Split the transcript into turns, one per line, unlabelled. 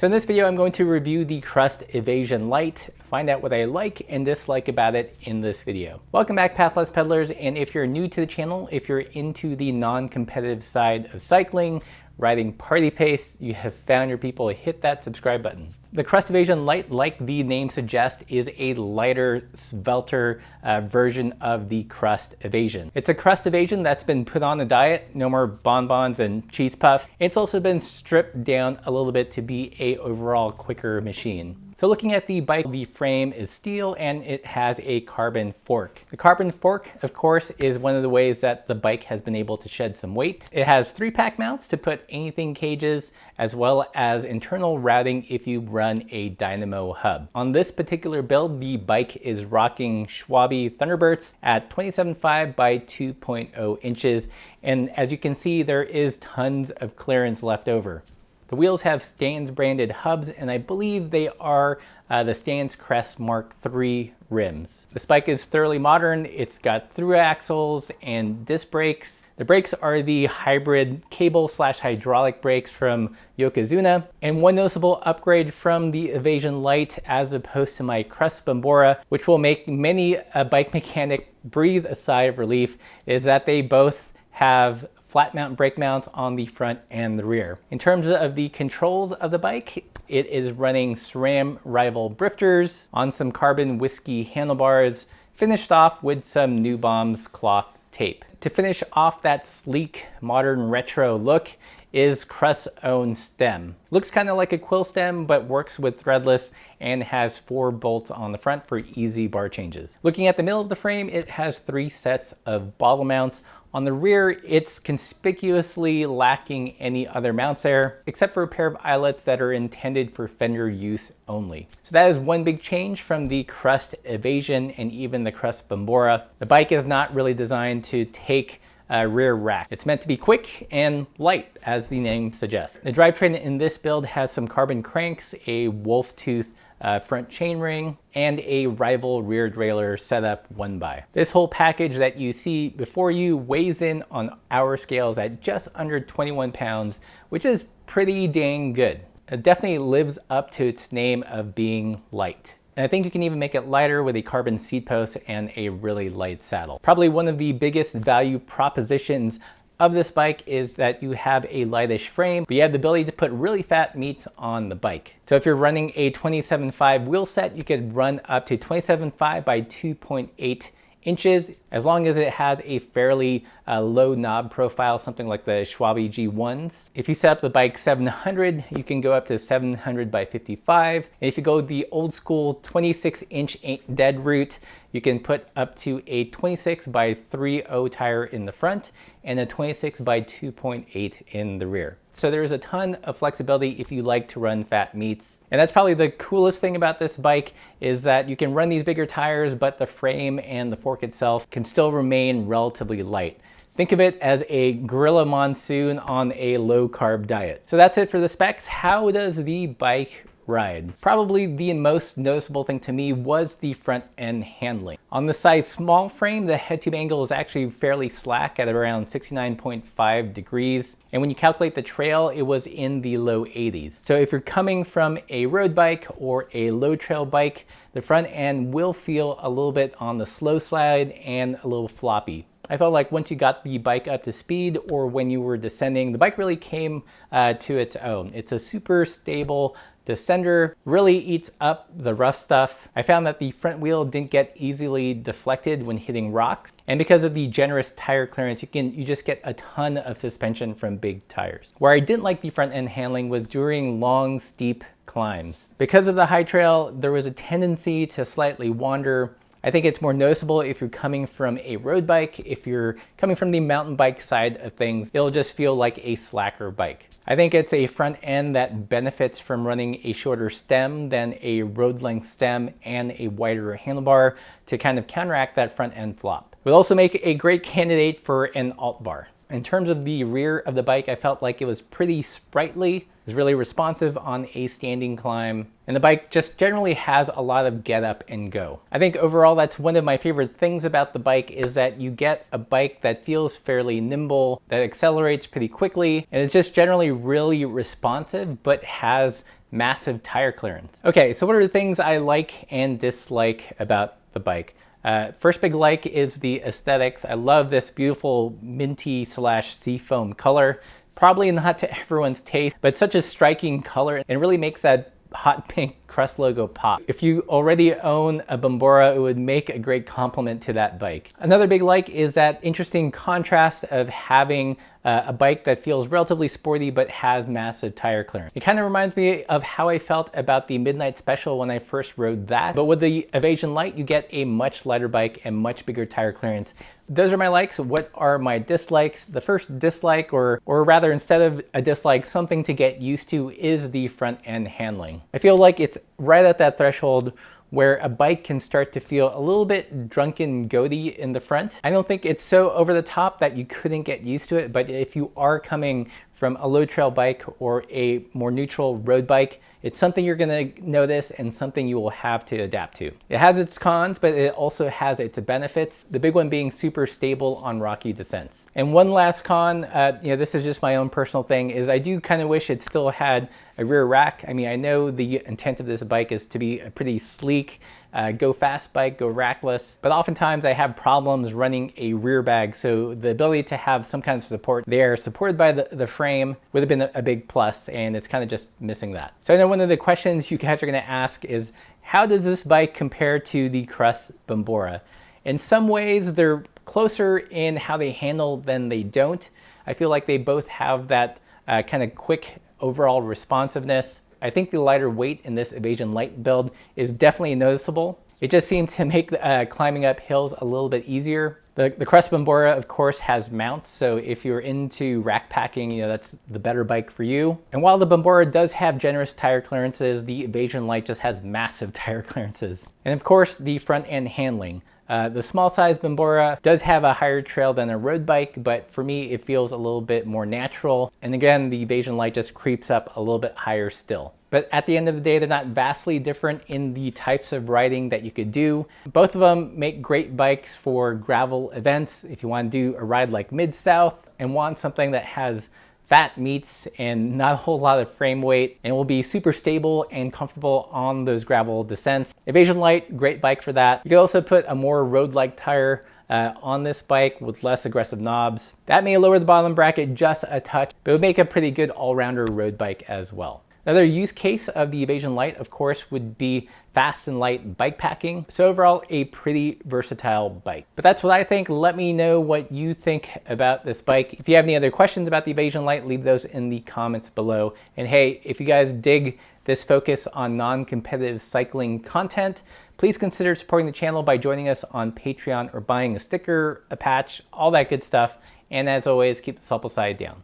So in this video, I'm going to review the Crust Evasion Lite, find out what I like and dislike about it in this video. Welcome back, Pathless Peddlers, and if you're new to the channel, if you're into the non-competitive side of cycling, riding party pace, you have found your people. Hit that subscribe button. The Crust Evasion Lite, like the name suggests, is a lighter, svelter version of the Crust Evasion. It's a Crust Evasion that's been put on a diet, no more bonbons and cheese puffs. It's also been stripped down a little bit to be a overall quicker machine. So looking at the bike, the frame is steel and it has a carbon fork. The carbon fork, of course, is one of the ways that the bike has been able to shed some weight. It has 3-pack mounts to put anything cages, as well as internal routing if you run a dynamo hub. On this particular build, the bike is rocking Schwabe Thunderbolts at 27.5 by 2.0 inches. And as you can see, there is tons of clearance left over. The wheels have Stans branded hubs, and I believe they are the Stans Crest Mark III rims. This bike is thoroughly modern. It's got through axles and disc brakes. The brakes are the hybrid cable/hydraulic brakes from Yokozuna. And one noticeable upgrade from the Evasion Lite as opposed to my Crust Bombora, which will make many a bike mechanic breathe a sigh of relief, is that they both have flat mount brake mounts on the front and the rear. In terms of the controls of the bike, it is running SRAM Rival drifters on some carbon whiskey handlebars, finished off with some New Bombs cloth tape. To finish off that sleek, modern retro look is Crust's own stem. Looks kind of like a quill stem, but works with threadless and has 4 bolts on the front for easy bar changes. Looking at the middle of the frame, it has 3 sets of bottle mounts. On the rear, it's conspicuously lacking any other mounts there, except for a pair of eyelets that are intended for fender use only. So that is one big change from the Crust Evasion and even the Crust Bombora. The bike is not really designed to take a rear rack. It's meant to be quick and light, as the name suggests. The drivetrain in this build has some carbon cranks, a wolf tooth front chainring, and a Rival rear derailleur setup 1x. This whole package that you see before you weighs in on our scales at just under 21 pounds, which is pretty dang good. It definitely lives up to its name of being light. And I think you can even make it lighter with a carbon seat post and a really light saddle. Probably one of the biggest value propositions of this bike is that you have a lightish frame, but you have the ability to put really fat meats on the bike. So if you're running a 27.5 wheel set, you could run up to 27.5 by 2.8 inches, as long as it has a fairly low knob profile, something like the Schwabe G1s. If you set up the bike 700, you can go up to 700 by 55. And if you go the old school 26-inch dead route, you can put up to a 26 by 3.0 tire in the front and a 26 by 2.8 in the rear. So there's a ton of flexibility if you like to run fat meats. And that's probably the coolest thing about this bike, is that you can run these bigger tires, but the frame and the fork itself can still remain relatively light. Think of it as a Gorilla Monsoon on a low-carb diet. So that's it for the specs. How does the bike ride? Probably the most noticeable thing to me was the front end handling. On the size small frame, the head tube angle is actually fairly slack at around 69.5 degrees. And when you calculate the trail, it was in the low 80s. So if you're coming from a road bike or a low trail bike, the front end will feel a little bit on the slow side and a little floppy. I felt like once you got the bike up to speed or when you were descending, the bike really came to its own. It's a super stable descender, really eats up the rough stuff. I found that the front wheel didn't get easily deflected when hitting rocks. And because of the generous tire clearance, you just get a ton of suspension from big tires. Where I didn't like the front end handling was during long, steep climbs. Because of the high trail, there was a tendency to slightly wander. I think it's more noticeable if you're coming from a road bike. If you're coming from the mountain bike side of things, it'll just feel like a slacker bike. I think it's a front end that benefits from running a shorter stem than a road length stem and a wider handlebar to kind of counteract that front end flop. It will also make a great candidate for an alt bar. In terms of the rear of the bike, I felt like it was pretty sprightly. It was really responsive on a standing climb, and the bike just generally has a lot of get up and go. I think overall that's one of my favorite things about the bike, is that you get a bike that feels fairly nimble, that accelerates pretty quickly, and it's just generally really responsive, but has massive tire clearance. Okay, so what are the things I like and dislike about the bike? First big like is the aesthetics. I love this beautiful minty slash seafoam color. Probably not to everyone's taste, but such a striking color and really makes that hot pink Crust logo pop. If you already own a Bombora, it would make a great complement to that bike. Another big like is that interesting contrast of having a bike that feels relatively sporty but has massive tire clearance. It kind of reminds me of how I felt about the Midnight Special when I first rode that. But with the Evasion Lite, you get a much lighter bike and much bigger tire clearance. Those are my likes. What are my dislikes? The first dislike, or rather instead of a dislike, something to get used to, is the front end handling. I feel like it's right at that threshold where a bike can start to feel a little bit drunken goaty in the front. I don't think it's so over the top that you couldn't get used to it, but if you are coming from a low trail bike or a more neutral road bike, it's something you're gonna notice and something you will have to adapt to. It has its cons, but it also has its benefits. The big one being super stable on rocky descents. And one last con, this is just my own personal thing, is I do kind of wish it still had a rear rack. I mean, I know the intent of this bike is to be a pretty sleek, go fast bike, go rackless, but oftentimes I have problems running a rear bag, so the ability to have some kind of support there, supported by the frame, would have been a big plus, and it's kind of just missing that. So I know one of the questions you guys are going to ask is, how does this bike compare to the Crust Bombora? In some ways, they're closer in how they handle than they don't. I feel like they both have that kind of quick overall responsiveness. I think the lighter weight in this Evasion Lite build is definitely noticeable. It just seems to make climbing up hills a little bit easier. The Crust Bombora, of course, has mounts, so if you're into rack packing, that's the better bike for you. And while the Bombora does have generous tire clearances, the Evasion Lite just has massive tire clearances. And of course, the front end handling. The small size Bombora does have a higher trail than a road bike, but for me, it feels a little bit more natural. And again, the Evasion Lite just creeps up a little bit higher still. But at the end of the day, they're not vastly different in the types of riding that you could do. Both of them make great bikes for gravel events. If you want to do a ride like Mid-South and want something that has fat meats and not a whole lot of frame weight and will be super stable and comfortable on those gravel descents. Evasion Lite, great bike for that. You can also put a more road-like tire on this bike with less aggressive knobs. That may lower the bottom bracket just a touch, but it would make a pretty good all-rounder road bike as well. Another use case of the Evasion Lite, of course, would be fast and light bike packing. So overall, a pretty versatile bike. But that's what I think. Let me know what you think about this bike. If you have any other questions about the Evasion Lite, leave those in the comments below. And hey, if you guys dig this focus on non-competitive cycling content, please consider supporting the channel by joining us on Patreon or buying a sticker, a patch, all that good stuff. And as always, keep the supple side down.